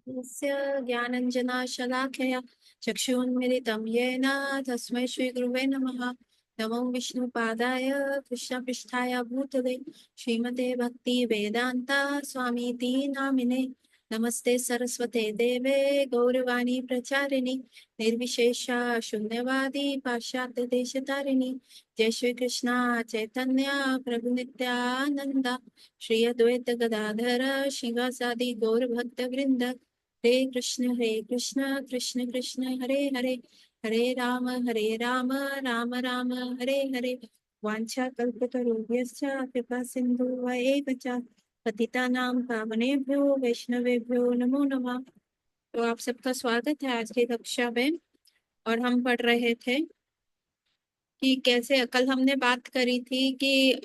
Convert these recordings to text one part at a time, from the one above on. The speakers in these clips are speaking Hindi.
यस्य ज्ञानञ्जनशलाकया चक्षुन्मिलितं येन तस्मै श्रीगुरुवे नमः। नमो विष्णुपादाय कृष्णपृष्ठाय भूतले श्रीमते भक्तिवेदान्ता स्वामीति नामिने। नमस्ते सरस्वते देवे गौरवाणी प्रचारिणि निर्विशेष शून्यवादी पाश्चात्य देशतारिणि। जय श्री कृष्णा चैतन्य प्रभु नित्यानंदा श्री अद्वैत गदाधर शिवासादि गौर भक्त वृंद। हरे कृष्ण कृष्ण कृष्ण हरे हरे, हरे राम राम राम हरे हरे। वाञ्छा कल्पतरुभ्यश्च कृपा सिन्धुवैव च पतितानां पावनेभ्यो वैष्णवेभ्यो नमो नमः। तो आप सबका स्वागत है आज की कक्षा में। और हम पढ़ रहे थे कि कैसे कल हमने बात करी थी कि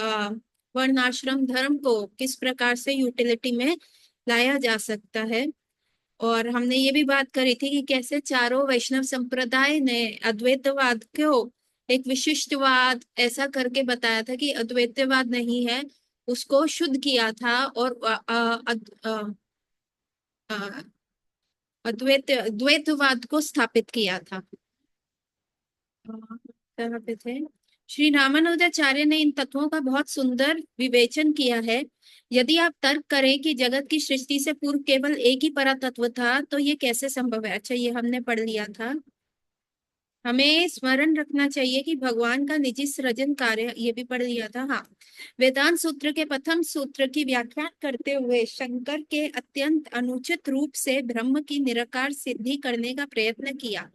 वर्ण आश्रम धर्म को किस प्रकार से यूटिलिटी में लाया जा सकता है। और हमने ये भी बात करी थी कि कैसे चारों वैष्णव संप्रदाय ने अद्वैतवाद को एक विशिष्टवाद ऐसा करके बताया था कि अद्वैतवाद नहीं है, उसको शुद्ध किया था और द्वैतवाद को स्थापित किया था। कहाँ पे थे? श्री रामानुजाचार्य ने इन तत्वों का बहुत सुंदर विवेचन किया है। यदि आप तर्क करें कि जगत की सृष्टि से पूर्व केवल एक ही परातत्व था तो ये कैसे संभव है। अच्छा, ये हमने पढ़ लिया था। हमें स्मरण रखना चाहिए कि भगवान का निजी सृजन कार्य, ये भी पढ़ लिया था। हाँ, वेदांत सूत्र के प्रथम सूत्र की व्याख्या करते हुए शंकर के अत्यंत अनुचित रूप से ब्रह्म की निराकार सिद्धि करने का प्रयत्न किया।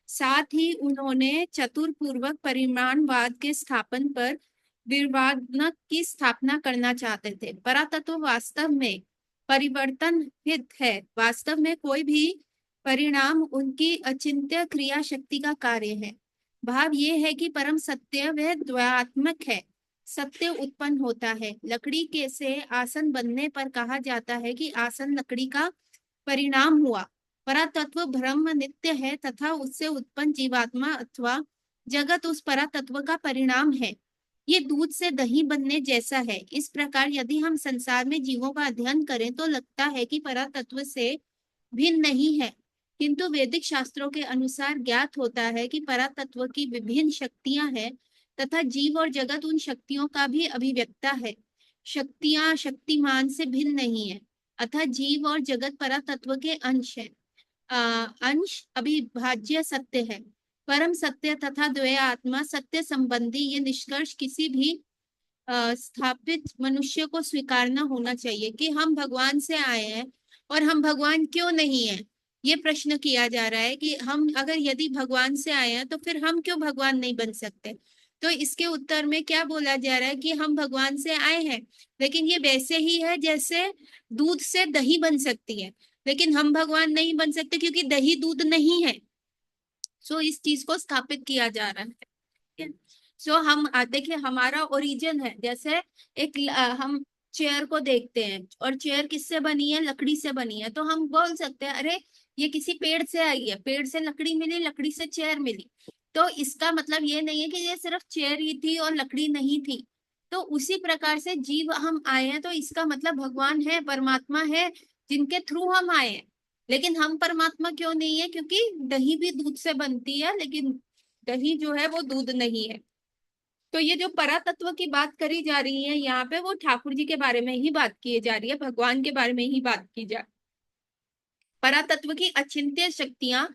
साथ ही उन्होंने चतुरपूर्वक परिमाणवाद के स्थापन पर विवादनक की स्थापना करना चाहते थे। परातत्व वास्तव में परिवर्तन हित है। वास्तव में कोई भी परिणाम उनकी अचिंत्य क्रिया शक्ति का कार्य है। भाव ये है कि परम सत्य वह द्वयात्मक है। सत्य उत्पन्न होता है। लकड़ी के से आसन बनने पर कहा जाता है कि आसन लकड़ी का परिणाम हुआ। परातत्व ब्रह्म नित्य है तथा उससे उत्पन्न जीवात्मा अथवा जगत उस परातत्व का परिणाम है। ये दूध से दही बनने जैसा है। इस प्रकार यदि हम संसार में जीवों का अध्ययन करें तो लगता है कि परातत्व से भिन्न नहीं है, किंतु वैदिक शास्त्रों के अनुसार ज्ञात होता है कि परातत्व की विभिन्न शक्तियां हैं तथा जीव और जगत उन शक्तियों का भी अभिव्यक्ता है। शक्तियां शक्तिमान से भिन्न नहीं है, अतः जीव और जगत परातत्व के अंश है। अंश अविभाज्य सत्य है। परम सत्य तथा द्वय आत्मा सत्य संबंधी ये निष्कर्ष किसी भी स्थापित मनुष्य को स्वीकारना होना चाहिए कि हम भगवान से आए हैं और हम भगवान क्यों नहीं है। ये प्रश्न किया जा रहा है कि हम अगर यदि भगवान से आए हैं तो फिर हम क्यों भगवान नहीं बन सकते। तो इसके उत्तर में क्या बोला जा रहा है कि हम भगवान से आए हैं, लेकिन ये वैसे ही है जैसे दूध से दही बन सकती है, लेकिन हम भगवान नहीं बन सकते क्योंकि दही दूध नहीं है। सो इस चीज को स्थापित किया जा रहा है। सो हम देखिए हमारा ओरिजिन है। जैसे हम चेयर को देखते हैं और चेयर किससे बनी है, लकड़ी से बनी है, तो हम बोल सकते हैं अरे ये किसी पेड़ से आई है, पेड़ से लकड़ी मिली, लकड़ी से चेयर मिली। तो इसका मतलब ये नहीं है कि ये सिर्फ चेयर ही थी और लकड़ी नहीं थी। तो उसी प्रकार से जीव हम आए हैं तो इसका मतलब भगवान है, परमात्मा है जिनके थ्रू हम आए हैं। लेकिन हम परमात्मा क्यों नहीं है, क्योंकि दही भी दूध से बनती है लेकिन दही जो है वो दूध नहीं है। तो ये जो परातत्व की बात करी जा रही है यहाँ पे, वो ठाकुर जी के बारे में ही बात की जा रही है, भगवान के बारे में ही बात की जा। परातत्व की अचिंत्य शक्तियां,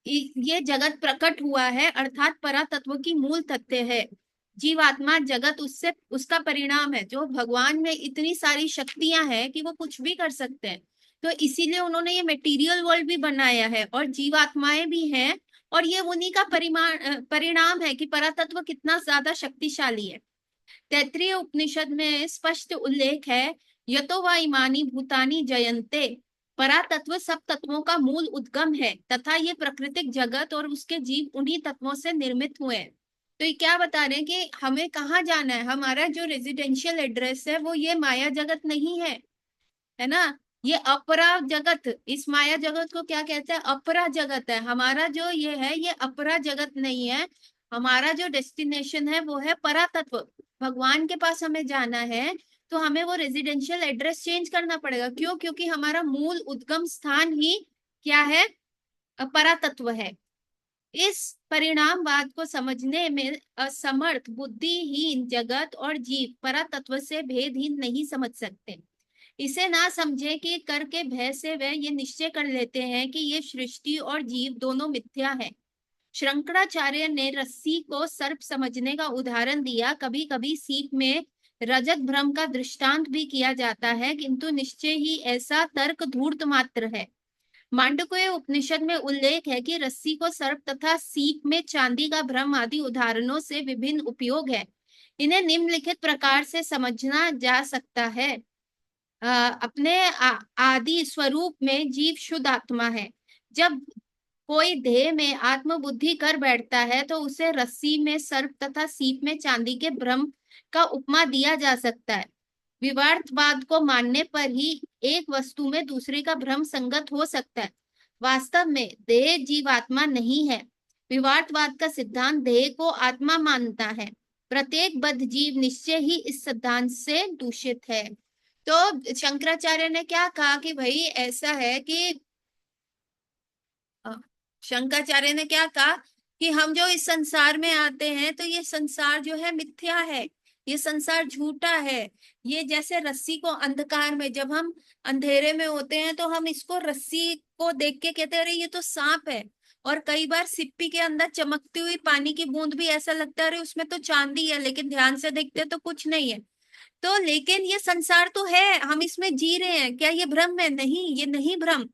ये जगत प्रकट हुआ है अर्थात परातत्व की मूल तथ्य है। जीवात्मा जगत उससे उसका परिणाम है। जो भगवान में इतनी सारी शक्तियां हैं कि वो कुछ भी कर सकते हैं, तो इसीलिए उन्होंने ये मटेरियल वर्ल्ड भी बनाया है और जीवात्माएं भी हैं। और ये उन्हीं का परिणाम है कि परातत्व कितना ज्यादा शक्तिशाली है। तैत्तिरीय उपनिषद में स्पष्ट उल्लेख है, यतो वा इमानी भूतानि जयन्ते। परातत्व सब तत्वों का मूल उद्गम है तथा ये प्राकृतिक जगत और उसके जीव उन्हीं तत्वों से निर्मित हुए हैं। तो ये क्या बता रहे हैं कि हमें कहाँ जाना है। हमारा जो रेजिडेंशियल एड्रेस है वो ये माया जगत नहीं है ना। ये अपरा जगत, इस माया जगत को क्या कहते हैं, अपरा जगत है। हमारा जो ये है ये अपरा जगत नहीं है। हमारा जो डेस्टिनेशन है वो है परातत्व, भगवान के पास हमें जाना है। तो हमें वो रेजिडेंशियल एड्रेस चेंज करना पड़ेगा। क्यों? क्योंकि हमारा मूल उद्गम स्थान ही क्या है? परातत्व है। इस परिणामवाद को समझने में असमर्थ बुद्धिहीन जगत और जीव परातत्व से भेदहीन नहीं समझ सकते। इसे ना समझे कि कर के भय से वे ये निश्चय कर लेते हैं कि ये सृष्टि और जीव दोनों मिथ्या है। शंकराचार्य ने रस्सी को सर्प समझने का उदाहरण दिया। कभी कभी सीप में रजत भ्रम का दृष्टांत भी किया जाता है, किंतु निश्चय ही ऐसा तर्क धूर्त मात्र है। मांडुक्य उपनिषद में उल्लेख है कि रस्सी को सर्प तथा सीप में चांदी का भ्रम आदि उदाहरणों से विभिन्न उपयोग है। इन्हें निम्नलिखित प्रकार से समझना जा सकता है। अपने आदि स्वरूप में जीव शुद्ध आत्मा है। जब कोई देह में आत्म बुद्धि कर बैठता है तो उसे रस्सी में सर्प तथा सीप में चांदी के भ्रम का उपमा दिया जा सकता है। विवर्तवाद को मानने पर ही एक वस्तु में दूसरे का भ्रम संगत हो सकता है। वास्तव में देह जीवात्मा नहीं है। विवर्तवाद का सिद्धांत देह को आत्मा मानता है। प्रत्येक बद्ध जीव निश्चय ही इस सिद्धांत से दूषित है। तो शंकराचार्य ने क्या कहा कि भाई ऐसा है कि अ, शंकराचार्य ने क्या कहा कि हम जो इस संसार में आते हैं तो ये संसार जो है मिथ्या है, ये संसार झूठा है। ये जैसे रस्सी को अंधकार में, जब हम अंधेरे में होते हैं तो हम इसको रस्सी को देख के कहते हैं अरे ये तो सांप है। और कई बार सिप्पी के अंदर चमकती हुई पानी की बूंद भी ऐसा लगता है अरे उसमें तो चांदी है, लेकिन ध्यान से देखते तो कुछ नहीं है। तो लेकिन ये संसार तो है, हम इसमें जी रहे हैं, क्या ये भ्रम है? नहीं, ये नहीं भ्रम।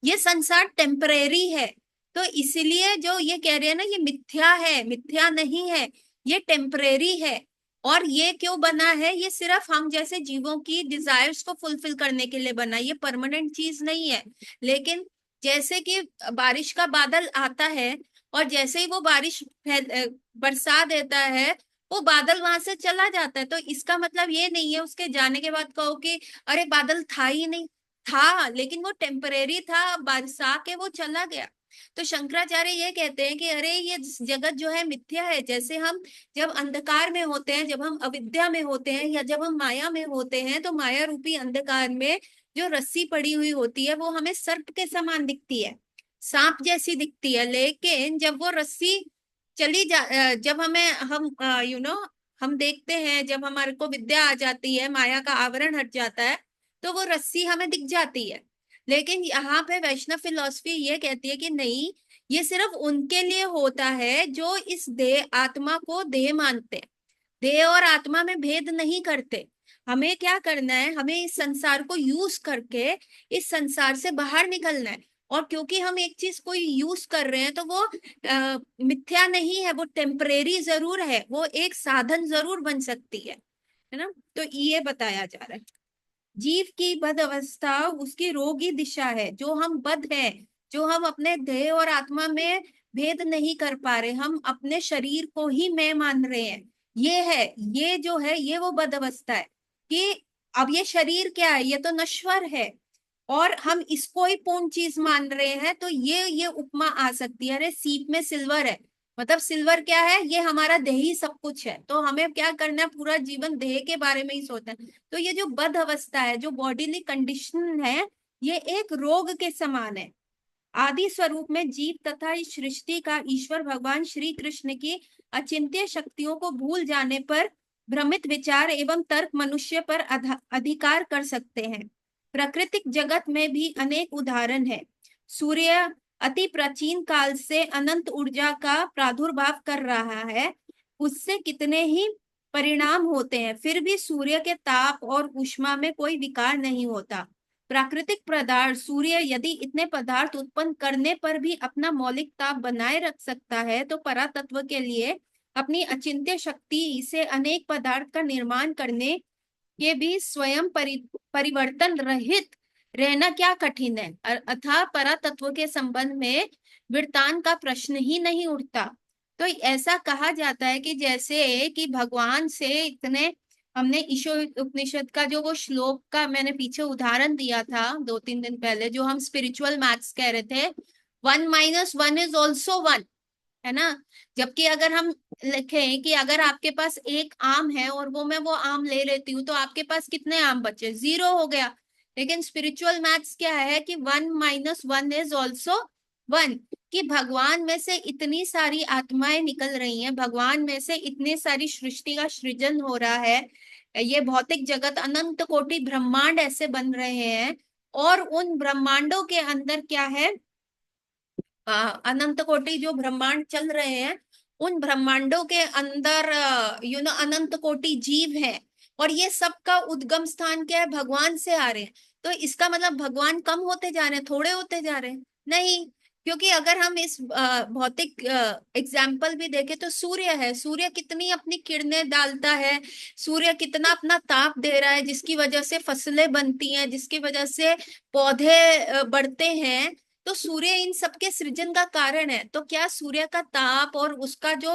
ये संसार टेम्परेरी है। तो इसलिए जो ये कह रहे हैं ना ये मिथ्या है, मिथ्या नहीं है, ये टेम्परेरी है। और ये क्यों बना है? ये सिर्फ हम जैसे जीवों की डिजायर्स को फुलफिल करने के लिए बना, ये परमानेंट चीज नहीं है। लेकिन जैसे कि बारिश का बादल आता है और जैसे ही वो बारिश बरसा देता है, वो बादल वहां से चला जाता है। तो इसका मतलब ये नहीं है उसके जाने के बाद कहो कि अरे बादल था ही नहीं। था, लेकिन वो टेम्परेरी था, बरसा के वो चला गया। तो शंकराचार्य ये कहते हैं कि अरे ये जगत जो है मिथ्या है। जैसे हम जब अंधकार में होते हैं, जब हम अविद्या में होते हैं या जब हम माया में होते हैं, तो माया रूपी अंधकार में जो रस्सी पड़ी हुई होती है वो हमें सर्प के समान दिखती है, सांप जैसी दिखती है। लेकिन जब वो रस्सी जब हमें हम हम देखते हैं, जब हमारे को विद्या आ जाती है, माया का आवरण हट जाता है, तो वो रस्सी हमें दिख जाती है। लेकिन यहाँ पे वैष्णव फिलॉसफी ये कहती है कि नहीं, ये सिर्फ उनके लिए होता है जो इस देह आत्मा को देह मानते हैं, देह और आत्मा में भेद नहीं करते। हमें क्या करना है? हमें इस संसार को यूज करके इस संसार से बाहर निकलना है। और क्योंकि हम एक चीज को यूज कर रहे हैं तो वो मिथ्या नहीं है, वो टेम्परेरी जरूर है, वो एक साधन जरूर बन सकती है ना। तो ये बताया जा रहा है जीव की बद अवस्था उसकी रोगी दिशा है। जो हम बद है, जो हम अपने देह और आत्मा में भेद नहीं कर पा रहे, हम अपने शरीर को ही मैं मान रहे हैं, ये है, ये जो है ये वो बद अवस्था है कि अब ये शरीर क्या है? ये तो नश्वर है और हम इसको ही पूर्ण चीज मान रहे हैं। तो ये उपमा आ सकती है, अरे सीप में सिल्वर है, मतलब सिल्वर क्या है? ये हमारा देह ही सब कुछ है। तो हमें क्या करना है? पूरा जीवन देह के बारे में ही सोचना है। तो ये जो बद अवस्था है, जो बॉडीली कंडीशन है, ये एक रोग के समान है। आदि स्वरूप में जीव तथा इस सृष्टि का ईश्वर भगवान श्री कृष्ण की अचिंत्य शक्तियों को भूल जाने पर भ्रमित विचार एवं तर्क मनुष्य पर अधिकार कर सकते हैं। प्राकृतिक जगत में भी अनेक उदाहरण है। सूर्य अति प्राचीन काल से अनंत ऊर्जा का प्रादुर्भाव कर रहा है, उससे कितने ही परिणाम होते हैं, फिर भी सूर्य के ताप और ऊष्मा में कोई विकार नहीं होता। प्राकृतिक पदार्थ सूर्य यदि इतने पदार्थ उत्पन्न करने पर भी अपना मौलिक ताप बनाए रख सकता है, तो परातत्व के लिए अपनी अचिंत्य शक्ति से अनेक पदार्थ का निर्माण करने के भी स्वयं परिवर्तन रहित रहना क्या कठिन है। अतः परातत्व के संबंध में वृतांत का प्रश्न ही नहीं उठता। तो ऐसा कहा जाता है कि जैसे कि भगवान से इतने, हमने ईशो उपनिषद का जो वो श्लोक का मैंने पीछे उदाहरण दिया था 2-3 दिन पहले, जो हम स्पिरिचुअल मैथ्स कह रहे थे, 1 - 1 इज ऑल्सो 1, है ना। जबकि अगर हम लिखें कि अगर आपके पास एक आम है और वो आम ले लेती हूँ, तो आपके पास कितने आम बचे? 0 हो गया। लेकिन स्पिरिचुअल मैथ्स क्या है कि 1 - 1 इज ऑल्सो 1। कि भगवान में से इतनी सारी आत्माएं निकल रही हैं, भगवान में से इतने सारी सृष्टि का सृजन हो रहा है, ये भौतिक जगत अनंत कोटि ब्रह्मांड ऐसे बन रहे हैं। और उन ब्रह्मांडों के अंदर क्या है, अनंत कोटि जो ब्रह्मांड चल रहे हैं, उन ब्रह्मांडों के अंदर अनंत कोटि जीव है। और ये सबका उद्गम स्थान क्या है? भगवान से आ रहे हैं। तो इसका मतलब भगवान कम होते जा रहे हैं? थोड़े होते जा रहे हैं? नहीं। क्योंकि अगर हम इस भौतिक एग्जाम्पल भी देखें तो सूर्य है, सूर्य कितनी अपनी किरणें डालता है, सूर्य कितना अपना ताप दे रहा है, जिसकी वजह से फसलें बनती हैं, जिसकी वजह से पौधे बढ़ते हैं। तो सूर्य इन सबके सृजन का कारण है। तो क्या सूर्य का ताप और उसका जो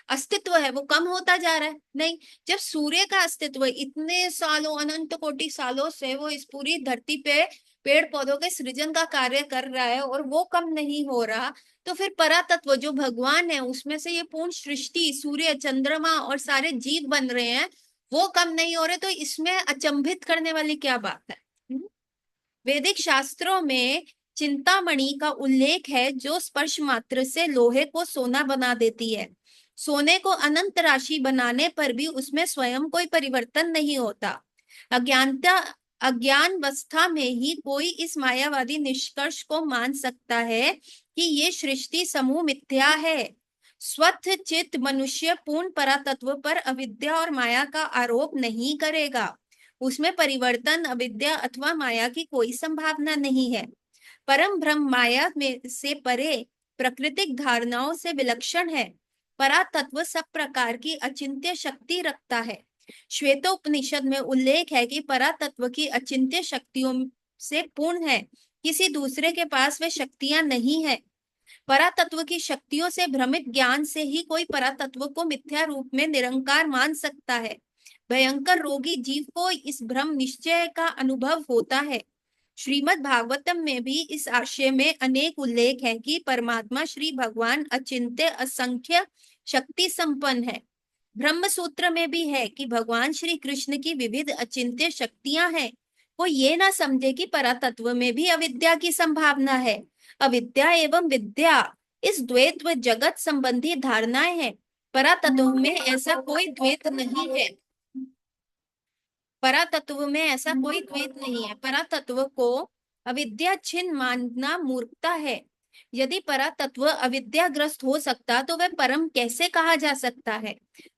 अस्तित्व है वो कम होता जा रहा है? नहीं। जब सूर्य का अस्तित्व इतने सालों, अनंत कोटि सालों से वो इस पूरी धरती पे पेड़ पौधों के सृजन का कार्य कर रहा है और वो कम नहीं हो रहा, तो फिर परातत्व जो भगवान है उसमें से ये पूर्ण सृष्टि, सूर्य, चंद्रमा और सारे जीव बन रहे हैं, वो कम नहीं हो रहे। तो इसमें अचंभित करने वाली क्या बात है? वैदिक शास्त्रों में चिंतामणि का उल्लेख है, जो स्पर्श मात्र से लोहे को सोना बना देती है। सोने को अनंत राशि बनाने पर भी उसमें स्वयं कोई परिवर्तन नहीं होता। अज्ञानता अज्ञान अवस्था में ही कोई इस मायावादी निष्कर्ष को मान सकता है कि ये सृष्टि समूह मिथ्या है। स्वस्थ चित्त मनुष्य पूर्ण परातत्व पर अविद्या और माया का आरोप नहीं करेगा। उसमें परिवर्तन, अविद्या अथवा माया की कोई संभावना नहीं है। परम ब्रह्म माया में से परे प्राकृतिक धारणाओं से विलक्षण है। परातत्व सब प्रकार की अचिंत्य शक्ति रखता है। श्वेतोपनिषद में उल्लेख है कि परातत्व की अचिंत्य शक्तियों से पूर्ण है, किसी दूसरे के पास वे शक्तियां नहीं है। परातत्व की शक्तियों से भ्रमित ज्ञान से ही कोई परातत्व को मिथ्या रूप में निरंकार मान सकता है। भयंकर रोगी जीव को इस भ्रम निश्चय का अनुभव होता है। श्रीमद् भागवतम में भी इस आशय में अनेक उल्लेख है कि परमात्मा श्री भगवान अचिंत्य असंख्य शक्ति संपन्न है। ब्रह्म सूत्र में भी है कि भगवान श्री कृष्ण की विविध अचिंत्य शक्तियां हैं। वो ये ना समझे कि परातत्व में भी अविद्या की संभावना है। अविद्या एवं विद्या इस द्वैत व जगत संबंधी धारणाएं हैं। परातत्व में ऐसा कोई द्वैत नहीं है। परातत्व में ऐसा कोई द्वैत नहीं है। परातत्व को अविद्या छिन्न मानना मूर्खता है। यदि परातत्व अविद्याग्रस्त हो सकता तो वह परम कैसे कहा जा सकता है?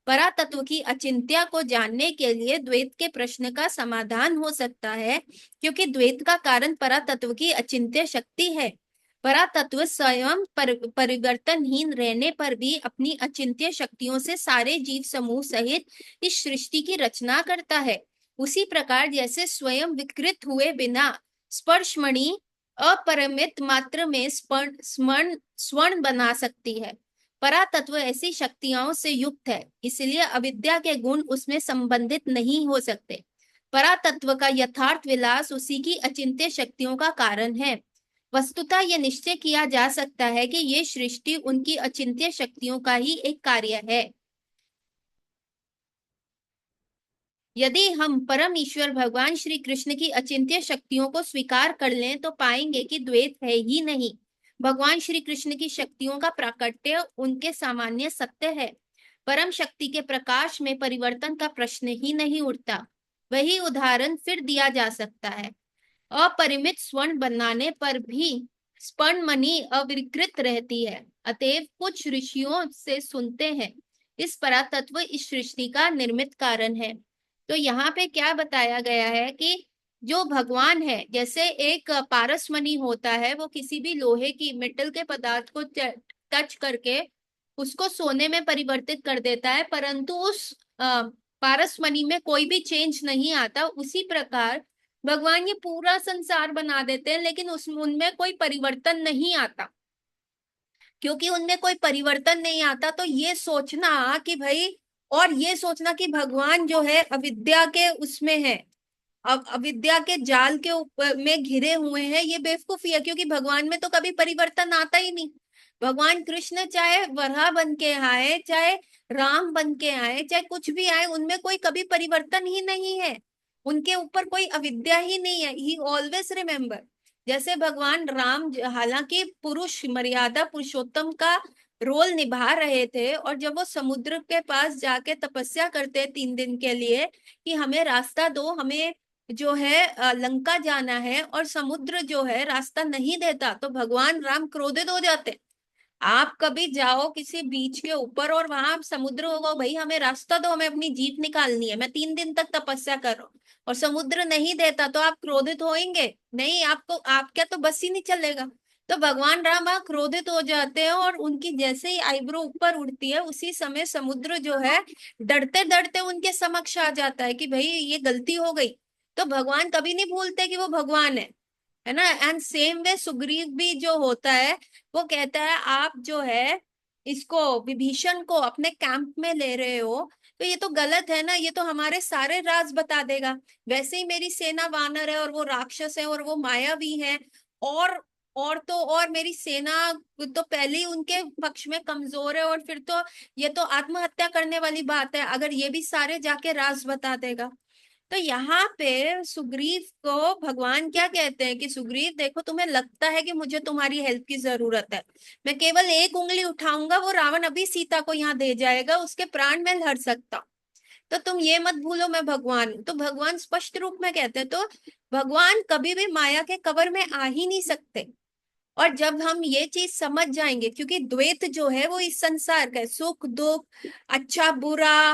परातत्व की अचिंत्या को जानने के लिए द्वैत के प्रश्न का समाधान हो सकता है, क्योंकि द्वैत का कारण परातत्व की अचिंत्य शक्ति है। परातत्व स्वयं परिवर्तनहीन रहने पर भी अपनी अचिंत्य शक्तियों से सारे जीव समूह सहित इस सृष्टि की रचना करता है। उसी प्रकार जैसे स्वयं विकृत हुए बिना स्पर्शमणि अपरिमित मात्र में स्वर्ण बना सकती है। परातत्व ऐसी शक्तियों से युक्त है, इसलिए अविद्या के गुण उसमें संबंधित नहीं हो सकते। परातत्व का यथार्थ विलास उसी की अचिंत्य शक्तियों का कारण है। वस्तुतः यह निश्चय किया जा सकता है कि ये सृष्टि उनकी अचिंत्य शक्तियों का ही एक कार्य है। यदि हम परम ईश्वर भगवान श्री कृष्ण की अचिंत्य शक्तियों को स्वीकार कर लें तो पाएंगे कि द्वैत है ही नहीं। भगवान श्री कृष्ण की शक्तियों का प्राकट्य उनके सामान्य सत्य है। परम शक्ति के प्रकाश में परिवर्तन का प्रश्न ही नहीं उठता। वही उदाहरण फिर दिया जा सकता है। अपरिमित स्वर्ण बनाने पर भी स्वर्ण मणि अविकृत रहती है। अतएव कुछ ऋषियों से सुनते हैं, इस परातत्व इस सृष्टि का निर्मित कारण है। तो यहाँ पे क्या बताया गया है कि जो भगवान है, जैसे एक पारसमणि होता है, वो किसी भी लोहे की मेटल के पदार्थ को टच करके उसको सोने में परिवर्तित कर देता है, परंतु उस पारसमणि में कोई भी चेंज नहीं आता। उसी प्रकार भगवान ये पूरा संसार बना देते हैं, लेकिन उनमें कोई परिवर्तन नहीं आता। क्योंकि उनमें कोई परिवर्तन नहीं आता, तो ये सोचना कि भाई, और ये सोचना कि भगवान जो है अविद्या के उसमें है, अब अविद्या के जाल के ऊपर में घिरे हुए हैं, ये बेवकूफी है। क्योंकि भगवान में तो कभी परिवर्तन आता ही नहीं। भगवान कृष्ण चाहे वराह बन के आए, चाहे राम बन के आए, चाहे कुछ भी आए, उनमें कोई कभी परिवर्तन ही नहीं है। उनके ऊपर कोई अविद्या ही नहीं है। ही ऑलवेज रिमेम्बर। जैसे भगवान राम हालांकि पुरुष मर्यादा पुरुषोत्तम का रोल निभा रहे थे, और जब वो समुद्र के पास जाके तपस्या करते 3 दिन के लिए कि हमें रास्ता दो, हमें जो है लंका जाना है, और समुद्र जो है रास्ता नहीं देता, तो भगवान राम क्रोधित हो जाते। आप कभी जाओ किसी बीच के ऊपर और वहां समुद्र होगा, भाई हमें रास्ता दो, हमें अपनी जीप निकालनी है, मैं 3 दिन तक तपस्या कर रहा हूँ और समुद्र नहीं देता, तो आप क्रोधित होएंगे? नहीं, आपको आपका तो बस ही नहीं चलेगा। तो भगवान राम वहां क्रोधित हो जाते हैं, और उनकी जैसे ही आईब्रो ऊपर उठती है, उसी समय समुद्र जो है डरते डरते उनके समक्ष आ जाता है कि भाई ये गलती हो गई। तो भगवान कभी नहीं भूलते कि वो भगवान है ना। एंड सेम वे सुग्रीव भी जो होता है, वो कहता है आप जो है इसको विभीषण को अपने कैंप में ले रहे हो, तो ये तो गलत है ना, ये तो हमारे सारे राज बता देगा। वैसे ही मेरी सेना वानर है, और वो राक्षस है, और वो मायावी है, और तो और मेरी सेना तो पहले ही उनके पक्ष में कमजोर है, और फिर तो ये तो आत्महत्या करने वाली बात है अगर ये भी सारे जाके राज बता देगा। तो यहाँ पे सुग्रीव को भगवान क्या कहते हैं कि सुग्रीव देखो, तुम्हें लगता है कि मुझे तुम्हारी हेल्प की जरूरत है, मैं केवल एक उंगली उठाऊंगा, वो रावण अभी सीता को यहाँ दे जाएगा, उसके प्राण मैं हर सकता हूँ। तो तुम ये मत भूलो मैं भगवान हूं। तो भगवान स्पष्ट रूप में कहते हैं। तो भगवान कभी भी माया के कवर में आ ही नहीं सकते। और जब हम ये चीज समझ जाएंगे, क्योंकि द्वैत जो है वो इस संसार का है, सुख दुख, अच्छा बुरा,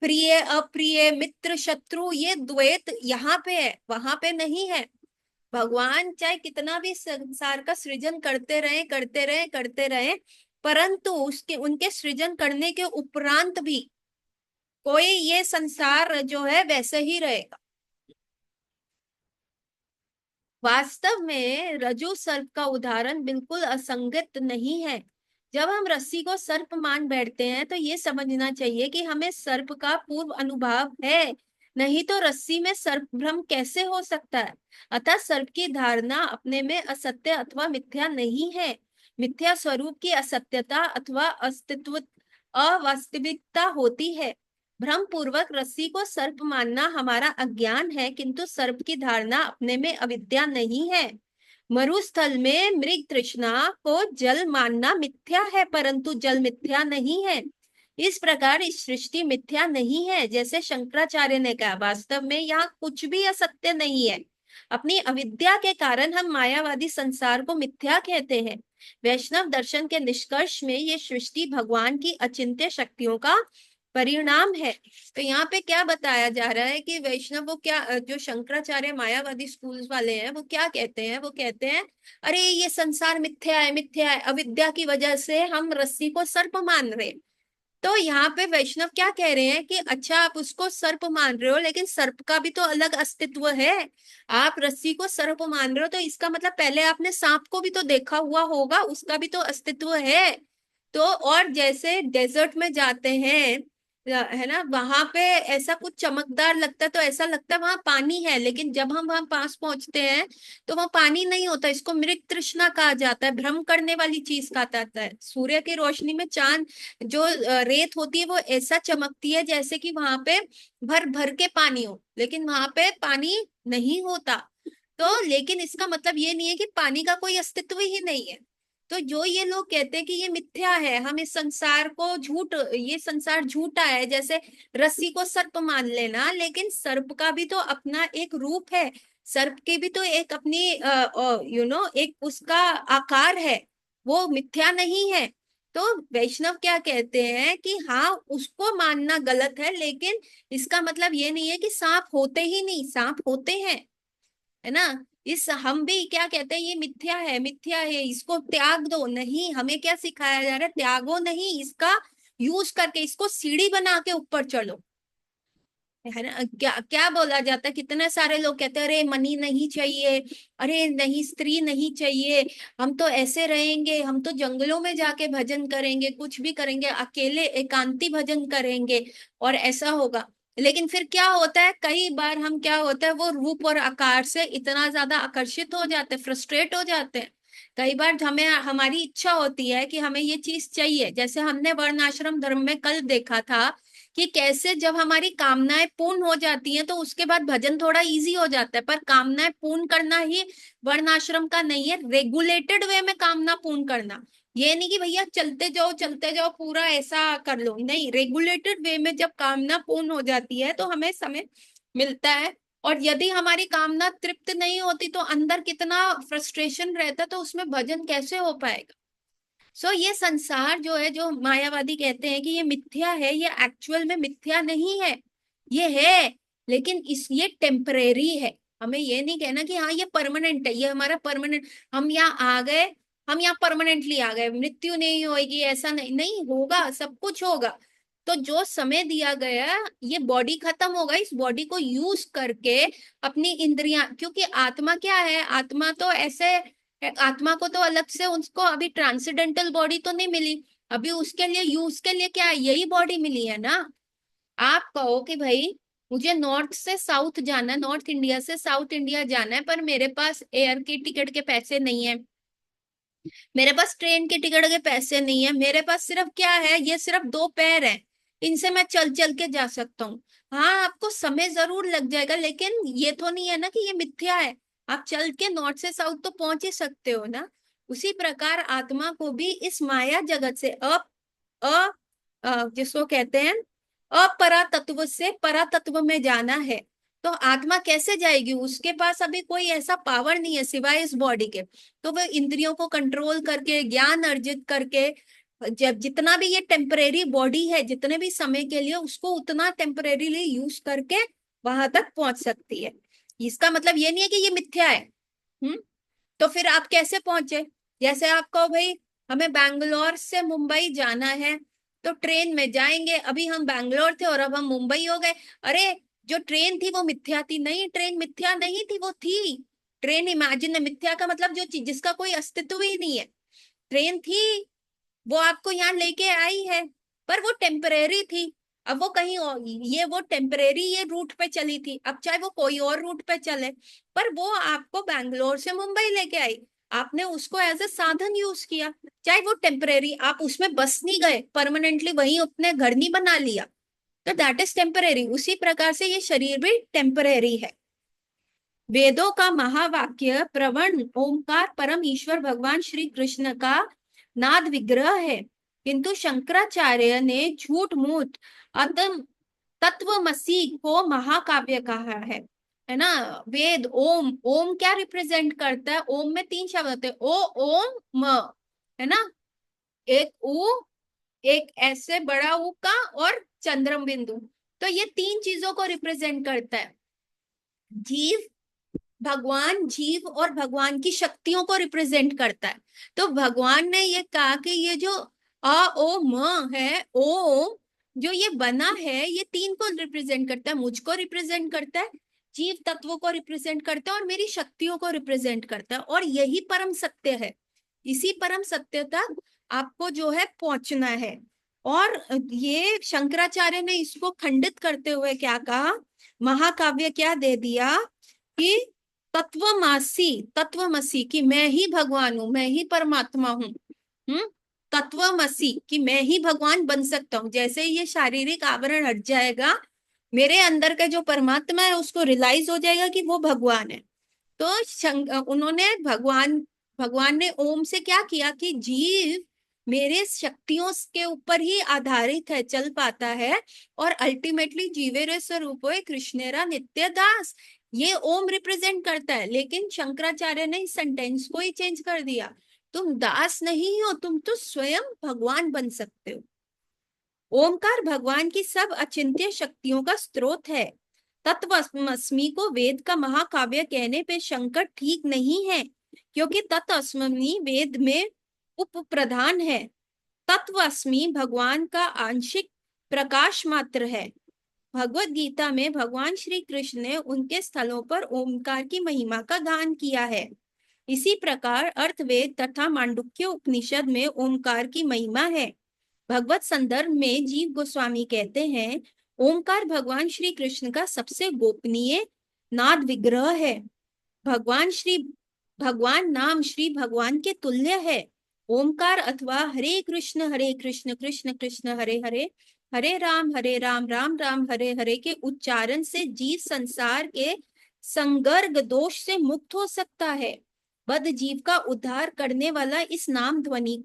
प्रिय अप्रिय, मित्र शत्रु, ये द्वैत यहाँ पे है, वहां पे नहीं है। भगवान चाहे कितना भी संसार का सृजन करते रहे, परंतु उसके उनके सृजन करने के उपरांत भी कोई ये संसार जो है वैसे ही रहेगा। वास्तव में रज्जु सर्प का उदाहरण बिल्कुल असंगत नहीं है। जब हम रस्सी को सर्प मान बैठते हैं, तो ये समझना चाहिए कि हमें सर्प का पूर्व अनुभव है, नहीं तो रस्सी में सर्प भ्रम कैसे हो सकता है। अतः सर्प की धारणा अपने में असत्य अथवा मिथ्या नहीं है। मिथ्या स्वरूप की असत्यता अथवा अस्तित्व अवास्तविकता होती है। भ्रम पूर्वक रस्सी को सर्प मानना हमारा अज्ञान है, किंतु सर्प की धारणा अपने में अविद्या नहीं है। मरुस्थल में मृग तृष्णा को जल मानना मिथ्या है, परंतु जल मिथ्या नहीं है। इस प्रकार इस सृष्टि मिथ्या नहीं है, जैसे शंकराचार्य ने कहा। वास्तव में यहाँ कुछ भी असत्य नहीं है। अपनी अविद्या के कारण हम मायावादी संसार को मिथ्या कहते हैं। वैष्णव दर्शन के निष्कर्ष में ये सृष्टि भगवान की अचिंत्य शक्तियों का परिणाम है। तो यहाँ पे क्या बताया जा रहा है कि वैष्णव वो क्या, जो शंकराचार्य मायावादी स्कूल्स वाले हैं, वो क्या कहते हैं, वो कहते हैं अरे ये संसार मिथ्या है, मिथ्या है, अविद्या की वजह से हम रस्सी को सर्प मान रहे हैं। तो यहाँ पे वैष्णव क्या कह रहे हैं कि अच्छा आप उसको सर्प मान रहे हो, लेकिन सर्प का भी तो अलग अस्तित्व है। आप रस्सी को सर्प मान रहे हो, तो इसका मतलब पहले आपने सांप को भी तो देखा हुआ होगा, उसका भी तो अस्तित्व है। तो और जैसे डेजर्ट में जाते हैं, है ना, वहां पे ऐसा कुछ चमकदार लगता है, तो ऐसा लगता है वहां पानी है, लेकिन जब हम वहां पास पहुंचते हैं तो वहां पानी नहीं होता। इसको मृग तृष्णा कहा जाता है, भ्रम करने वाली चीज कहा जाता है। सूर्य की रोशनी में चांद जो रेत होती है वो ऐसा चमकती है जैसे कि वहां पे भर भर के पानी हो, लेकिन वहां पे पानी नहीं होता। तो लेकिन इसका मतलब ये नहीं है कि पानी का कोई अस्तित्व ही नहीं है। तो जो ये लोग कहते हैं कि ये मिथ्या है, हम इस संसार को झूठ, ये संसार झूठा है, जैसे रस्सी को सर्प मान लेना, लेकिन सर्प का भी तो अपना एक रूप है, सर्प की भी तो एक अपनी एक उसका आकार है, वो मिथ्या नहीं है। तो वैष्णव क्या कहते हैं कि हाँ उसको मानना गलत है, लेकिन इसका मतलब ये नहीं है कि सांप होते ही नहीं, सांप होते हैं, है ना। इस हम भी क्या कहते हैं, ये मिथ्या है, मिथ्या है, इसको त्याग दो। नहीं, हमें क्या सिखाया जा रहा है, त्यागो नहीं, इसका यूज करके इसको सीढ़ी बना के ऊपर चलो, है ना। क्या क्या बोला जाता है, कितने सारे लोग कहते हैं अरे मनी नहीं चाहिए, अरे नहीं स्त्री नहीं चाहिए, हम तो ऐसे रहेंगे, हम तो जंगलों में जाके भजन करेंगे, कुछ भी करेंगे, अकेले एकांती भजन करेंगे, और ऐसा होगा। लेकिन फिर क्या होता है, कई बार हम क्या होता है, वो रूप और आकार से इतना ज्यादा आकर्षित हो जाते हैं, फ्रस्ट्रेट हो जाते हैं, कई बार हमें हमारी इच्छा होती है कि हमें ये चीज चाहिए, जैसे हमने वर्ण आश्रम धर्म में कल देखा था कि कैसे जब हमारी कामनाएं पूर्ण हो जाती हैं तो उसके बाद भजन थोड़ा इजी हो जाता है, पर कामनाएं पूर्ण करना ही वर्ण आश्रम का नहीं है, रेगुलेटेड वे में कामना पूर्ण करना। ये नहीं कि भैया चलते जाओ पूरा ऐसा कर लो, नहीं, रेगुलेटेड वे में जब कामना पूर्ण हो जाती है तो हमें समय मिलता है। और यदि हमारी कामना तृप्त नहीं होती तो अंदर कितना फ्रस्ट्रेशन रहता, तो उसमें भजन कैसे हो पाएगा। ये संसार जो है, जो मायावादी कहते हैं कि ये मिथ्या है, ये एक्चुअल में मिथ्या नहीं है, ये है, लेकिन ये टेम्परेरी है। हमें ये नहीं कहना कि हाँ ये परमानेंट है, ये हमारा परमानेंट, हम यहाँ आ गए, हम यहाँ परमानेंटली आ गए, मृत्यु नहीं होगी, ऐसा नहीं, नहीं होगा, सब कुछ होगा। तो जो समय दिया गया, ये बॉडी खत्म होगा, इस बॉडी को यूज करके अपनी इंद्रियां, क्योंकि आत्मा क्या है, आत्मा तो ऐसे, आत्मा को तो अलग से उसको अभी ट्रांसेंडेंटल बॉडी तो नहीं मिली, अभी उसके लिए यूज के लिए क्या है, यही बॉडी मिली है ना। आप कहो कि भाई मुझे नॉर्थ से साउथ जाना है, नॉर्थ इंडिया से साउथ इंडिया जाना है, पर मेरे पास एयर की टिकट के पैसे नहीं है, मेरे पास ट्रेन के टिकट के पैसे नहीं है, मेरे पास सिर्फ क्या है, ये सिर्फ दो पैर है, इनसे मैं चल चल के जा सकता हूँ। हाँ, आपको समय जरूर लग जाएगा, लेकिन ये तो नहीं है ना कि ये मिथ्या है, आप चल के नॉर्थ से साउथ तो पहुंच ही सकते हो ना। उसी प्रकार आत्मा को भी इस माया जगत से अ, जिसको कहते हैं अपरा तत्व से परा तत्व में जाना है। तो आत्मा कैसे जाएगी, उसके पास अभी कोई ऐसा पावर नहीं है सिवाय इस बॉडी के। तो वह इंद्रियों को कंट्रोल करके, ज्ञान अर्जित करके, जब जितना भी ये टेम्परेरी बॉडी है, जितने भी समय के लिए, उसको उतना टेम्परेरीली यूज करके वहां तक पहुंच सकती है। इसका मतलब ये नहीं है कि ये मिथ्या है। हम्म। तो फिर आप कैसे पहुंचे, जैसे आप कहो भाई हमें बैंगलोर से मुंबई जाना है, तो ट्रेन में जाएंगे, अभी हम बैंगलोर थे और अब हम मुंबई हो गए। अरे, जो ट्रेन थी वो मिथ्या थी? नहीं, ट्रेन मिथ्या नहीं थी, वो थी। ट्रेन इमेजिन है, मिथ्या का मतलब जो चीज जिसका कोई अस्तित्व ही नहीं है, ट्रेन थी, वो आपको यहाँ लेके आई है, पर वो टेम्परेरी थी। अब वो कहीं और, ये वो टेम्परेरी ये रूट पे चली थी, अब चाहे वो कोई और रूट पे चले, पर वो आपको बैंगलोर से मुंबई लेके आई, आपने उसको एज ए साधन यूज किया, चाहे वो टेम्परेरी, आप उसमें बस नहीं गए, परमानेंटली वहीं अपने घर नहीं बना लिया, तो दैट इज टेम्परेरी। उसी प्रकार से ये शरीर भी टेम्परेरी है। वेदों का महावाक्य प्रवण ओमकार परम ईश्वर भगवान श्री कृष्ण का नाद विग्रह है, किंतु शंकराचार्य ने झूठ मूठ अतम तत्वमसी को महाकाव्य कहा है ना। वेद, ओम, ओम क्या रिप्रेजेंट करता है, ओम में तीन शब्द होते हैं, ओ, ओम, म, है ना। एक ऊ, एक ऐसे बड़ा ऊ का, और चंद्रम बिंदु, तो ये तीन चीजों को रिप्रेजेंट करता है। जीव, भगवान जीव और भगवान की शक्तियों को रिप्रेजेंट करता है। तो भगवान ने ये कहा कि ये जो अ ओ म है, ओ जो ये बना है, ये तीन को रिप्रेजेंट करता है, मुझको रिप्रेजेंट करता है, जीव तत्वों को रिप्रेजेंट करता है, और मेरी शक्तियों को रिप्रेजेंट करता है, और यही परम सत्य है। इसी परम सत्य तक आपको जो है पहुंचना है। और ये शंकराचार्य ने इसको खंडित करते हुए क्या कहा, महाकाव्य क्या दे दिया कि तत्वमासी, तत्वमसी कि मैं ही भगवान हूं, मैं ही परमात्मा हूँ। तत्वमसी कि मैं ही भगवान बन सकता हूँ, जैसे ही ये शारीरिक आवरण हट जाएगा, मेरे अंदर का जो परमात्मा है उसको रियलाइज हो जाएगा कि वो भगवान है। तो उन्होंने भगवान भगवान ने ओम से क्या किया कि जीव मेरे शक्तियों के ऊपर ही आधारित है, चल पाता है, और अल्टीमेटली जीवेरे स्वरूप कृष्णेरा नित्य दास, ये ओम रिप्रेजेंट करता है। लेकिन शंकराचार्य ने इस सेंटेंस को ही चेंज कर दिया, तुम दास नहीं हो, तुम तो स्वयं भगवान बन सकते हो। ओमकार भगवान की सब अचिंत्य शक्तियों का स्रोत है। तत्वमस्मि को वेद का महाकाव्य कहने पे शंकर ठीक नहीं है, क्योंकि तत्वस्मि वेद में उप प्रधान है। तत्वस्मि भगवान का आंशिक प्रकाश मात्र है। भगवत गीता में भगवान श्री कृष्ण ने उनके स्थलों पर ओमकार की महिमा का गान किया है। इसी प्रकार अर्थवेद तथा मांडुक्य उपनिषद में ओमकार की महिमा है। भगवत संदर्भ में जीव गोस्वामी कहते हैं, ओमकार भगवान श्री कृष्ण का सबसे गोपनीय नाद विग्रह है। भगवान श्री भगवान नाम श्री भगवान के तुल्य है। ओमकार अथवा हरे कृष्ण कृष्ण कृष्ण हरे हरे, हरे राम राम हरे हरे के उच्चारण से जीव संसार के संगर्ग दोष से मुक्त हो सकता है। बद्ध जीव का उद्धार करने वाला इस नाम ध्वनि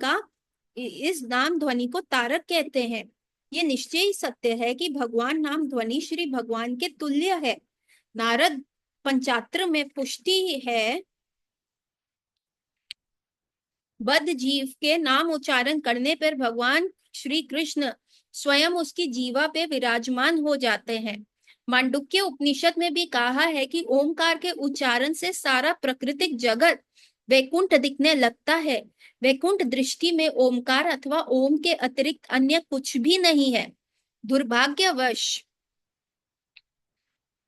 को तारक कहते हैं। ये निश्चय ही सत्य है कि भगवान नाम ध्वनि श्री भगवान के तुल्य है। नारद पंचात्र में पुष्टि है, बद्ध जीव के नाम उच्चारण करने पर भगवान श्री कृष्ण स्वयं उसकी जीवा पे विराजमान हो जाते हैं। मांडुक्य उपनिषद में भी कहा है कि ओमकार के उच्चारण से सारा प्राकृतिक जगत वैकुंठ दिखने लगता है। वैकुंठ दृष्टि में ओमकार अथवा ओम के अतिरिक्त अन्य कुछ भी नहीं है।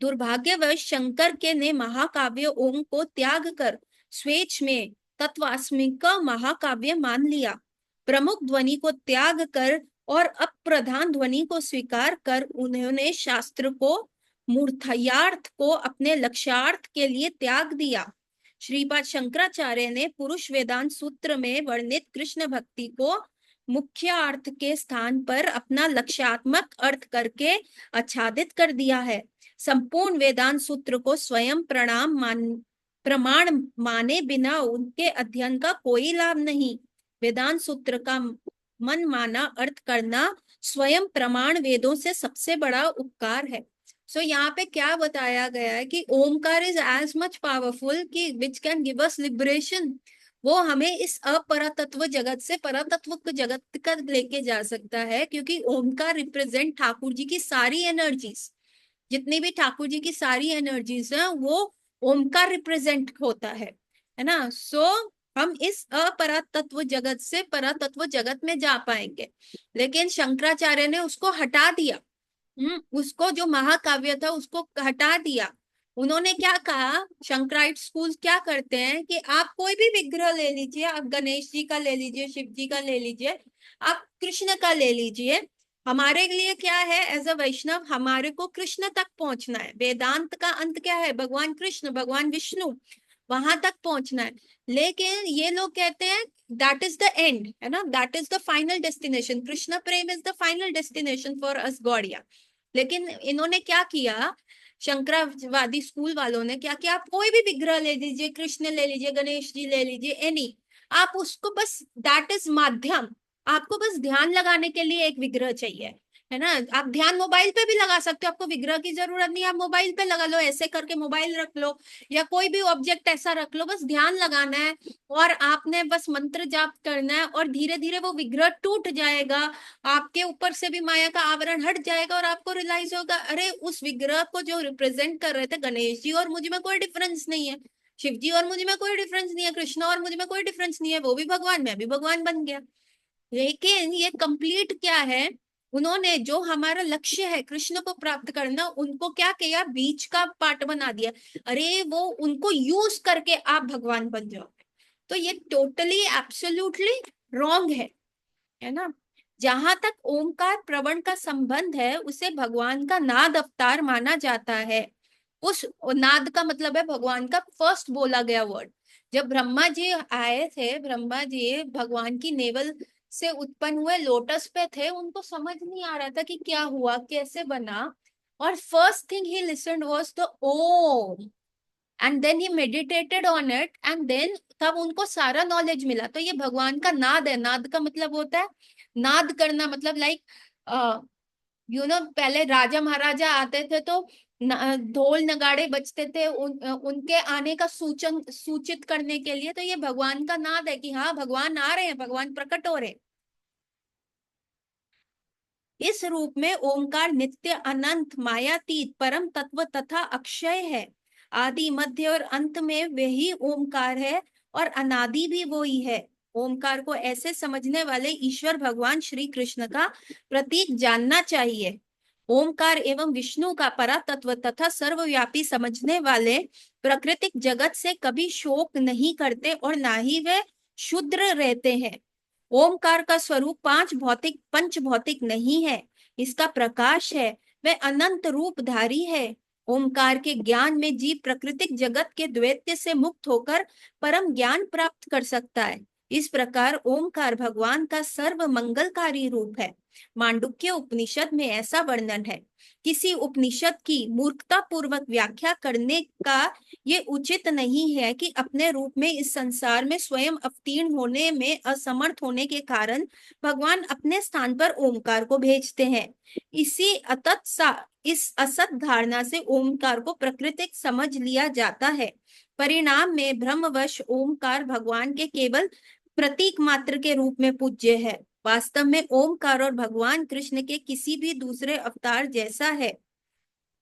दुर्भाग्यवश शंकर के ने महाकाव्य ओम को त्याग कर स्वेच्छ में तत्वास्मिक महाकाव्य मान लिया। प्रमुख ध्वनि को त्याग कर और अप्रधान ध्वनि को स्वीकार कर उन्होंने शास्त्र को मूर्धन्यार्थ को अपने लक्ष्यार्थ के लिए त्याग दिया। श्रीपाद शंकराचार्य ने पुरुष वेदांत सूत्र में वर्णित कृष्ण भक्ति को मुख्य अर्थ के स्थान पर अपना लक्ष्यात्मक अर्थ करके आच्छादित कर दिया है। संपूर्ण वेदांत सूत्र को स्वयं प्रमाण माने बिना उनके अध्ययन का कोई लाभ नहीं। वेदांत सूत्र का मन माना अर्थ करना स्वयं प्रमाण वेदों से सबसे बड़ा उपकार है। सो यहाँ पे क्या बताया गया है कि Omkar is as much powerful कि which can give us liberation. वो हमें इस अपरातत्व जगत से परातत्व जगत का लेके जा सकता है, क्योंकि ओमकार रिप्रेजेंट ठाकुर जी की सारी एनर्जीज। जितनी भी ठाकुर जी की सारी एनर्जीज है वो ओमकार रिप्रेजेंट होता है ना। सो हम इस अपरातत्व जगत से परातत्व जगत में जा पाएंगे। लेकिन शंकराचार्य ने उसको हटा दिया। उसको जो महाकाव्य था उसको हटा दिया। उन्होंने क्या कहा, शंकराइट स्कूल क्या करते हैं कि आप कोई भी विग्रह ले लीजिए, आप गणेश जी का ले लीजिए, शिव जी का ले लीजिए, आप कृष्ण का ले लीजिए। हमारे लिए क्या है, एज अ वैष्णव हमारे को कृष्ण तक पहुंचना है। वेदांत का अंत क्या है, भगवान कृष्ण, भगवान विष्णु, वहां तक पहुंचना है। लेकिन ये लोग कहते हैं दैट इज द एंड, है ना, that is the final destination. Krishna prem is the final destination for us Gaudiya. लेकिन इन्होंने क्या किया, शंकरवादी स्कूल वालों ने क्या किया, आप कोई भी विग्रह ले लीजिए, कृष्ण ले लीजिए, गणेश जी ले लीजिए, एनी, आप उसको बस दैट इज माध्यम। आपको बस ध्यान लगाने के लिए एक विग्रह चाहिए, है ना। आप ध्यान मोबाइल पे भी लगा सकते हो, आपको विग्रह की जरूरत नहीं, आप मोबाइल पे लगा लो, ऐसे करके मोबाइल रख लो या कोई भी ऑब्जेक्ट ऐसा रख लो, बस ध्यान लगाना है और आपने बस मंत्र जाप करना है और धीरे धीरे वो विग्रह टूट जाएगा। आपके ऊपर से भी माया का आवरण हट जाएगा और आपको रियलाइज होगा, अरे उस विग्रह को जो रिप्रेजेंट कर रहे थे गणेश जी और मुझ में कोई डिफरेंस नहीं है, शिव जी और मुझ में कोई डिफरेंस नहीं है, कृष्ण और मुझ में कोई डिफरेंस नहीं है, वो भी भगवान, मैं भी भगवान बन गया। लेकिन ये कंप्लीट क्या है, उन्होंने जो हमारा लक्ष्य है कृष्ण को प्राप्त करना, उनको क्या किया, बीच का पार्ट बना दिया। अरे वो उनको यूज करके आप भगवान बन जाओ। तो ये टोटली एब्सोल्युटली रॉन्ग है ना। जहां तक ओमकार प्रवण का संबंध है, उसे भगवान का नाद अवतार माना जाता है। उस नाद का मतलब है भगवान का फर्स्ट बोला गया वर्ड। जब ब्रह्मा जी आए थे, ब्रह्मा जी भगवान की नेवल से उत्पन्न हुए, लोटस पे थे, उनको समझ नहीं आ रहा था कि क्या हुआ, कैसे बना, और first thing he listened was the Om, and then he meditated on it, and then तब उनको सारा नॉलेज मिला। तो ये भगवान का नाद है। नाद का मतलब होता है नाद करना, मतलब लाइक पहले राजा महाराजा आते थे तो ढोल नगाड़े बजते थे उनके आने का सूचित करने के लिए। तो ये भगवान का नाद है कि हाँ भगवान आ रहे हैं, भगवान प्रकट हो रहे हैं। इस रूप में ओंकार नित्य अनंत मायातीत परम तत्व तथा अक्षय है। आदि मध्य और अंत में वही ओंकार है और अनादि भी वही है। ओंकार को ऐसे समझने वाले ईश्वर भगवान श्री कृष्ण का प्रतीक जानना चाहिए। ओंकार एवं विष्णु का परातत्व तथा सर्वव्यापी समझने वाले प्राकृतिक जगत से कभी शोक नहीं करते और ना ही वे शुद्र रहते हैं। ओमकार का स्वरूप पंच भौतिक नहीं है, इसका प्रकाश है, वह अनंत रूपधारी है। ओमकार के ज्ञान में जीव प्राकृतिक जगत के द्वैत से मुक्त होकर परम ज्ञान प्राप्त कर सकता है। इस प्रकार ओमकार भगवान का सर्व मंगलकारी रूप है। मांडुक्य उपनिषद में ऐसा वर्णन है। किसी उपनिषद की मूर्खता पूर्वक व्याख्या करने का ये उचित नहीं है कि अपने रूप में इस संसार में स्वयं अवतीर्ण होने में असमर्थ होने के कारण भगवान अपने स्थान पर ओमकार को भेजते हैं। इस असत धारणा से ओमकार को प्राकृतिक समझ लिया जाता है। परिणाम में ब्रह्मवश ओमकार भगवान के केवल प्रतीक मात्र के रूप में पूज्य है। वास्तव में ओमकार और भगवान कृष्ण के किसी भी दूसरे अवतार जैसा है।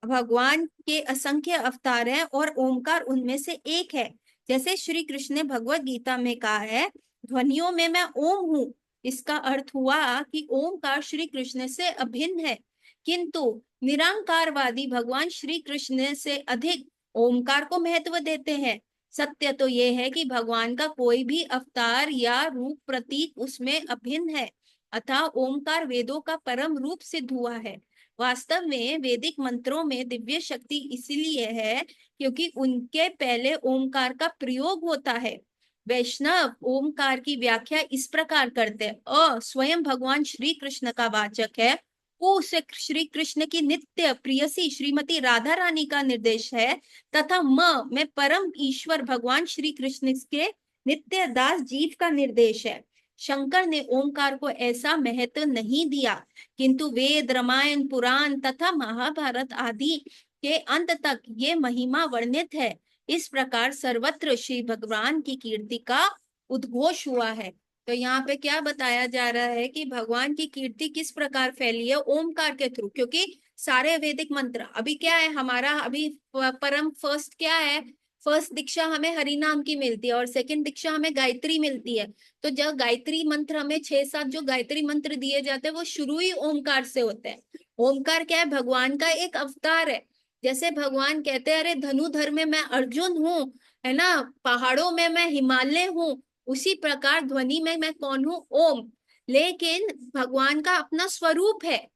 भगवान के असंख्य अवतार हैं और ओमकार उनमें से एक है। जैसे श्री कृष्ण ने भगवत गीता में कहा है, ध्वनियों में मैं ओम हूँ। इसका अर्थ हुआ कि ओमकार श्री कृष्ण से अभिन्न है, किंतु निरंकारवादी भगवान श्री कृष्ण से अधिक ओमकार को महत्व देते हैं। सत्य तो यह है कि भगवान का कोई भी अवतार या रूप प्रतीक उसमें अभिन्न है, अतः ओमकार वेदों का परम रूप सिद्ध हुआ है। वास्तव में वैदिक मंत्रों में दिव्य शक्ति इसलिए है क्योंकि उनके पहले ओमकार का प्रयोग होता है। वैष्णव ओमकार की व्याख्या इस प्रकार करते हैं, स्वयं भगवान श्री कृष्ण का वाचक है। ओ से श्री कृष्ण की नित्य प्रियसी श्रीमती राधा रानी का निर्देश है, तथा मैं परम ईश्वर भगवान श्री कृष्ण के नित्य दास जीव का निर्देश है। शंकर ने ओमकार को ऐसा महत्व नहीं दिया, किंतु वेद, रामायण, पुराण तथा महाभारत आदि के अंत तक ये महिमा वर्णित है। इस प्रकार सर्वत्र श्री भगवान की कीर्ति का उद्घोष हुआ है। तो यहाँ पे क्या बताया जा रहा है कि भगवान की कीर्ति किस प्रकार फैली है, ओमकार के थ्रू। क्योंकि सारे वैदिक मंत्र अभी क्या है हमारा, अभी परम फर्स्ट क्या है, फर्स्ट दीक्षा हमें हरि नाम की मिलती है और सेकंड दीक्षा हमें गायत्री मिलती है। तो जब गायत्री मंत्र हमें 6-7 जो गायत्री मंत्र दिए जाते हैं वो शुरू ही ओमकार से होते हैं। ओमकार क्या है, भगवान का एक अवतार है। जैसे भगवान कहते हैं, अरे धनुधर में मैं अर्जुन हूँ, है ना, पहाड़ों में मैं हिमालय हूँ, उसी प्रकार ध्वनि में मैं कौन हूँ, ओम। लेकिन भगवान का अपना स्वरूप है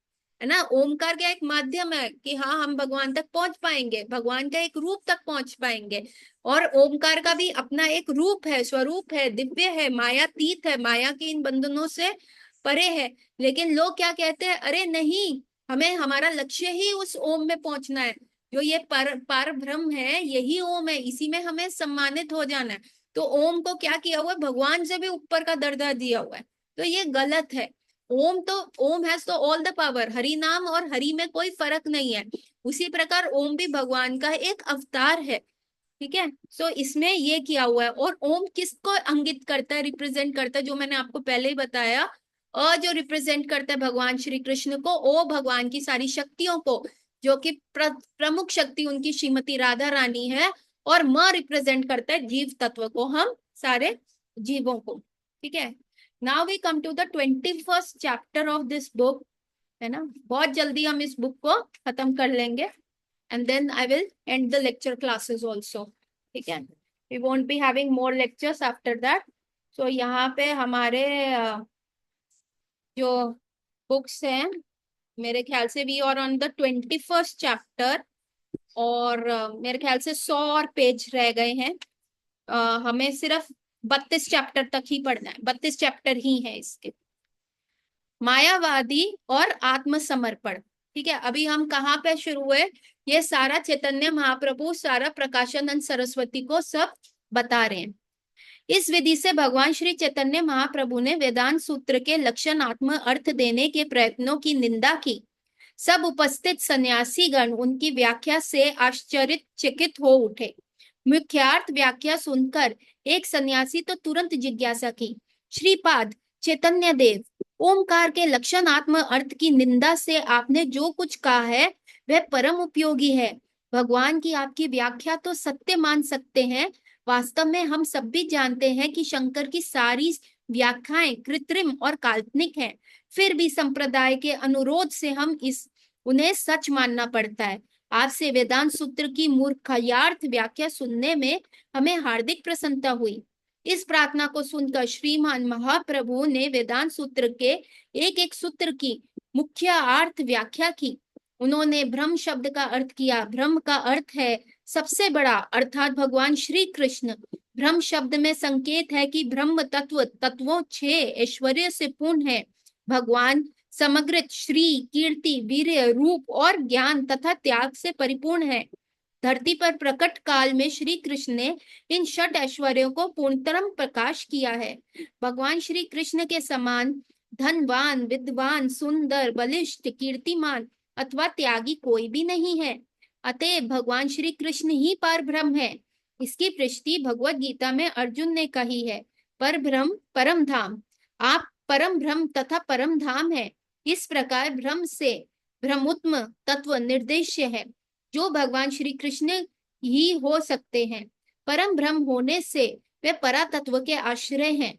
ना। ओमकार का एक माध्यम है कि हाँ हम भगवान तक पहुंच पाएंगे, भगवान का एक रूप तक पहुंच पाएंगे। और ओमकार का भी अपना एक रूप है, स्वरूप है, दिव्य है, मायातीत है, माया के इन बंधनों से परे है। लेकिन लोग क्या कहते हैं, अरे नहीं, हमें हमारा लक्ष्य ही उस ओम में पहुंचना है, जो ये पार ब्रह्म है यही ओम है, इसी में हमें सम्मानित हो जाना है। तो ओम को क्या किया हुआ है, भगवान से भी ऊपर का दर्जा दिया हुआ है। तो ये गलत है। ओम हैज तो ऑल द पावर, हरि नाम और हरि में कोई फर्क नहीं है। उसी प्रकार ओम भी भगवान का एक अवतार है। ठीक है, सो इसमें ये किया हुआ है। और ओम किसको इंगित करता है, रिप्रेजेंट करता है, जो मैंने आपको पहले ही बताया, जो रिप्रेजेंट करता है भगवान श्री कृष्ण को, ओ भगवान की सारी शक्तियों को, जो कि प्रमुख शक्ति उनकी श्रीमती राधा रानी है। और म रिप्रेजेंट करता है जीव तत्व को, हम सारे जीवों को। ठीक है, now we come to the 21st chapter of this book, है ना। बहुत जल्दी हम इस बुक को खत्म कर लेंगे and then I will end the lecture classes also. ठीक है, we won't be having more lectures after that. So यहाँ पे हमारे जो बुक्स हैं, मेरे ख्याल से we are on the 21st chapter, और मेरे ख्याल से 100 और पेज रह गए हैं। हमें सिर्फ 32 चैप्टर तक ही पढ़ना है, 32 चैप्टर ही है इसके। मायावादी और आत्मसमर्पण। ठीक है, अभी हम कहाँ पे शुरू हुए, ये सारा चैतन्य महाप्रभु, सारा प्रकाशानंद सरस्वती को सब बता रहे हैं। इस विधि से भगवान श्री चैतन्य महाप्रभु ने वेदांत सूत्र के लक्षणात्मक अर्थ देने के प्रयत्नों की निंदा की। सब उपस्थित सन्यासी गण उनकी व्याख्या से आश्चर्यचकित हो उठे। मुख्यार्थ व्याख्या सुनकर एक सन्यासी तो तुरंत जिज्ञासा की, श्रीपाद चैतन्य देव, ओमकार के लक्षणात्मक अर्थ की निंदा से आपने जो कुछ कहा है वह परम उपयोगी है। भगवान की आपकी व्याख्या तो सत्य मान सकते हैं, वास्तव में हम सब भी जानते हैं कि शंकर की सारी व्याख्याएं कृत्रिम और काल्पनिक हैं। फिर भी संप्रदाय के अनुरोध से हम उन्हें सच मानना पड़ता है। आपसे वेदांत सूत्र की मूर्खयार्थ व्याख्या सुनने में हमें हार्दिक प्रसन्नता हुई। इस प्रार्थना को सुनकर श्रीमान महाप्रभु ने वेदांत सूत्र के एक एक सूत्र की मुख्य अर्थ व्याख्या की। उन्होंने ब्रह्म शब्द का अर्थ किया। ब्रह्म का अर्थ है सबसे बड़ा, अर्थात भगवान श्री कृष्ण। ब्रह्म शब्द में संकेत है कि ब्रह्म तत्व तत्वों 6 ऐश्वर्य से पूर्ण है। भगवान समग्र श्री, कीर्ति, वीर्य, रूप और ज्ञान तथा त्याग से परिपूर्ण है। धरती पर प्रकट काल में श्री कृष्ण ने इन 6 ऐश्वर्यों को पूर्णतम प्रकाश किया है। भगवान श्री कृष्ण के समान धनवान, विद्वान, सुंदर, बलिष्ठ, कीर्तिमान अथवा त्यागी कोई भी नहीं है। अतएव भगवान श्री कृष्ण ही पार ब्रह्म है। इसकी पुष्टि भगवत गीता में अर्जुन ने कही है। पर ब्रह्म परम धाम, आप परम ब्रह्म तथा परम धाम है। इस प्रकार ब्रह्म से ब्रह्मोत्तम तत्व निर्देश्य है, जो भगवान श्री कृष्ण ही हो सकते हैं। परम ब्रह्म होने से वे परातत्व के आश्रय हैं।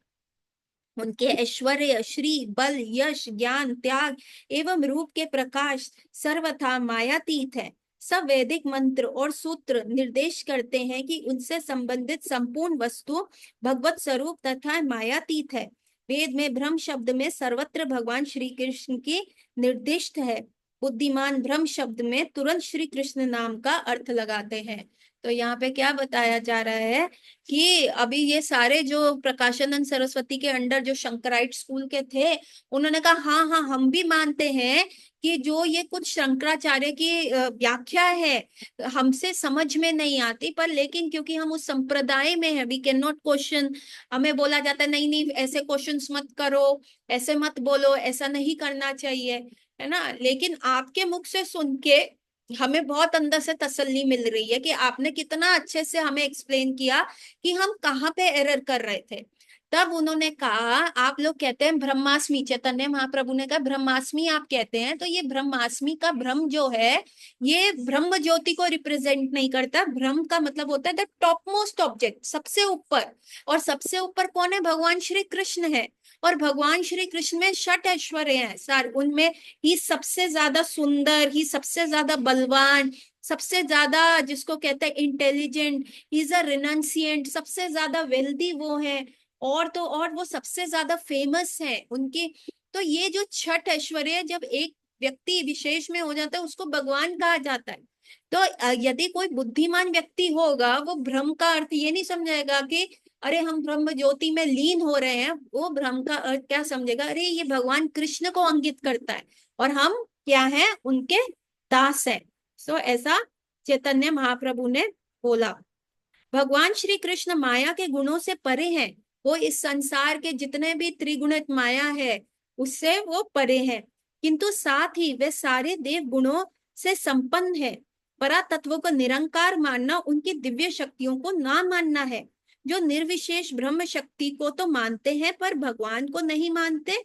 उनके ऐश्वर्य, श्री, बल, यश, ज्ञान, त्याग एवं रूप के प्रकाश सर्वथा मायातीत है। सब वैदिक मंत्र और सूत्र निर्देश करते हैं कि उनसे संबंधित संपूर्ण वस्तु भगवत स्वरूप तथा मायातीत है। वेद में ब्रह्म शब्द में सर्वत्र भगवान श्री कृष्ण की निर्दिष्ट है। बुद्धिमान ब्रह्म शब्द में तुरंत श्री कृष्ण नाम का अर्थ लगाते हैं। तो यहाँ पे क्या बताया जा रहा है कि अभी ये सारे जो प्रकाशानंद सरस्वती के अंडर जो शंकराइट स्कूल के थे, उन्होंने कहा हाँ हाँ हम भी मानते हैं कि जो ये कुछ शंकराचार्य की व्याख्या है हमसे समझ में नहीं आती, पर लेकिन क्योंकि हम उस संप्रदाय में है, वी कैन नॉट क्वेश्चन। हमें बोला जाता है नहीं नहीं ऐसे क्वेश्चंस मत करो, ऐसे मत बोलो, ऐसा नहीं करना चाहिए, है ना। लेकिन आपके मुख से सुन के हमें बहुत अंदर से तसल्ली मिल रही है कि आपने कितना अच्छे से हमें एक्सप्लेन किया कि हम कहाँ पे एरर कर रहे थे। तब उन्होंने कहा आप लोग कहते हैं ब्रह्मास्मि, चैतन्य महाप्रभु ने कहा ब्रह्मास्मि आप कहते हैं, तो ये ब्रह्मास्मि का ब्रह्म जो है ये ब्रह्म ज्योति को रिप्रेजेंट नहीं करता। ब्रह्म का मतलब होता है द टॉप मोस्ट ऑब्जेक्ट, सबसे ऊपर। और सबसे ऊपर कौन है? भगवान श्री कृष्ण है। और भगवान श्री कृष्ण में 6 ऐश्वर्य हैं सर, उनमें ही सबसे ज्यादा सुंदर, ही सबसे ज्यादा बलवान, सबसे ज्यादा जिसको कहते हैं इंटेलिजेंट, इज अ रिनंसिएंट, सबसे ज्यादा वेल्दी वो है। और तो और वो सबसे ज्यादा फेमस है उनकी। तो ये जो 6 ऐश्वर्य जब एक व्यक्ति विशेष में हो जाता है उसको भगवान कहा जाता है। तो यदि कोई बुद्धिमान व्यक्ति होगा वो ब्रह्म का अर्थ ये नहीं समझेगा कि अरे हम ब्रह्म ज्योति में लीन हो रहे हैं। वो ब्रह्म का अर्थ क्या समझेगा? अरे ये भगवान कृष्ण को अंकित करता है और हम क्या है? उनके दास है। सो ऐसा चैतन्य महाप्रभु ने बोला। भगवान श्री कृष्ण माया के गुणों से परे हैं। वो इस संसार के जितने भी त्रिगुणित माया है उससे वो परे हैं, किंतु साथ ही वे सारे देव गुणों से संपन्न है। परातत्व को निरंकार मानना उनकी दिव्य शक्तियों को ना मानना है। जो निर्विशेष ब्रह्म शक्ति को तो मानते हैं पर भगवान को नहीं मानते,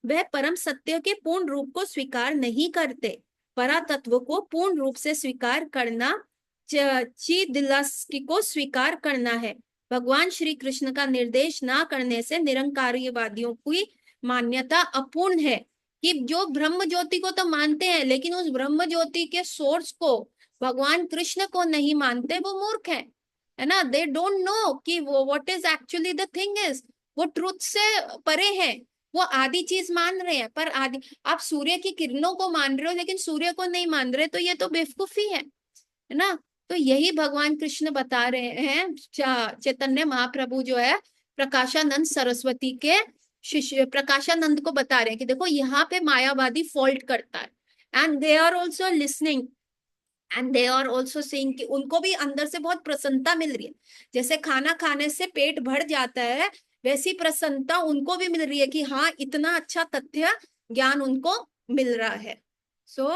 वह परम सत्य के पूर्ण रूप को स्वीकार नहीं करते। परातत्व को पूर्ण रूप से स्वीकार करना चिदिलस्की को स्वीकार करना है। भगवान श्री कृष्ण का निर्देश ना करने से निरंकारीवादियों की मान्यता अपूर्ण है कि जो ब्रह्म ज्योति को तो मानते हैं लेकिन उस ब्रह्म ज्योति के सोर्स को भगवान कृष्ण को नहीं मानते, वो मूर्ख है ना। दे डोंट नो कि वो what is actually the thing is, वो ट्रुथ से परे है। वो आदि चीज मान रहे हैं पर आदि, आप सूर्य की किरणों को मान रहे हो लेकिन सूर्य को नहीं मान रहे, तो ये तो बेवकूफी है ना। तो यही भगवान कृष्ण बता रहे हैं, चैतन्य महाप्रभु जो है प्रकाशानंद सरस्वती के शिष्य प्रकाशानंद को बता रहे हैं कि देखो यहाँ पे मायावादी फॉल्ट करता है, and they are also listening and they are also saying कि उनको भी अंदर से बहुत प्रसन्नता मिल रही है। जैसे खाना खाने से पेट भर जाता है वैसी प्रसन्नता उनको भी मिल रही है कि हाँ इतना अच्छा तथ्य ज्ञान उनको मिल रहा है। सो